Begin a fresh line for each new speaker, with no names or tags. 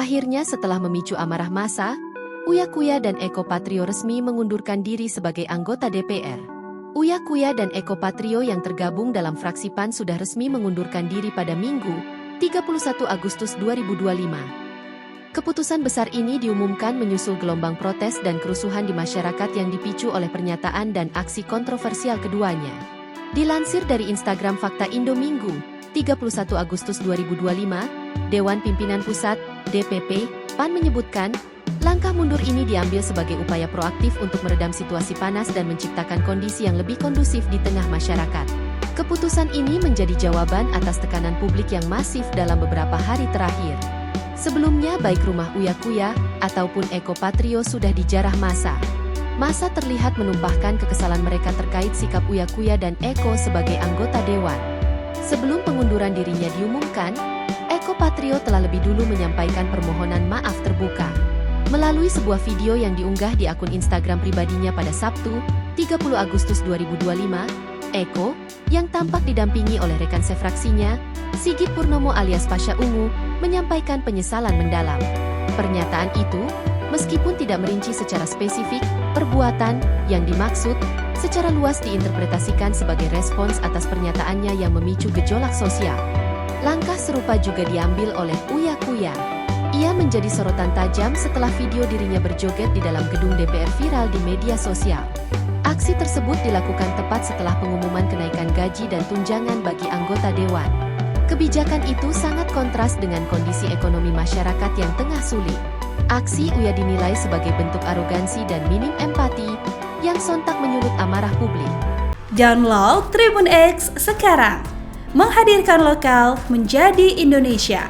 Akhirnya setelah memicu amarah massa, Uya Kuya dan Eko Patrio resmi mengundurkan diri sebagai anggota DPR. Uya Kuya dan Eko Patrio yang tergabung dalam fraksi PAN sudah resmi mengundurkan diri pada Minggu, 31 Agustus 2025. Keputusan besar ini diumumkan menyusul gelombang protes dan kerusuhan di masyarakat yang dipicu oleh pernyataan dan aksi kontroversial keduanya. Dilansir dari Instagram Fakta Indo Minggu, 31 Agustus 2025, Dewan Pimpinan Pusat, DPP, PAN menyebutkan, langkah mundur ini diambil sebagai upaya proaktif untuk meredam situasi panas dan menciptakan kondisi yang lebih kondusif di tengah masyarakat. Keputusan ini menjadi jawaban atas tekanan publik yang masif dalam beberapa hari terakhir. Sebelumnya baik rumah Uya Kuya ataupun Eko Patrio sudah dijarah massa. Massa terlihat menumpahkan kekesalan mereka terkait sikap Uya Kuya dan Eko sebagai anggota dewan. Sebelum pengunduran dirinya diumumkan, Eko Patrio telah lebih dulu menyampaikan permohonan maaf terbuka. Melalui sebuah video yang diunggah di akun Instagram pribadinya pada Sabtu, 30 Agustus 2025, Eko, yang tampak didampingi oleh rekan sefraksinya, Sigit Purnomo alias Pasha Ungu, menyampaikan penyesalan mendalam. Pernyataan itu, meskipun tidak merinci secara spesifik, perbuatan yang dimaksud, secara luas diinterpretasikan sebagai respons atas pernyataannya yang memicu gejolak sosial. Langkah serupa juga diambil oleh Uya Kuya. Ia menjadi sorotan tajam setelah video dirinya berjoget di dalam gedung DPR viral di media sosial. Aksi tersebut dilakukan tepat setelah pengumuman kenaikan gaji dan tunjangan bagi anggota dewan. Kebijakan itu sangat kontras dengan kondisi ekonomi masyarakat yang tengah sulit. Aksi Uya dinilai sebagai bentuk arogansi dan minim empati yang sontak menyulut amarah publik.
Download Tribun X sekarang, menghadirkan lokal menjadi Indonesia.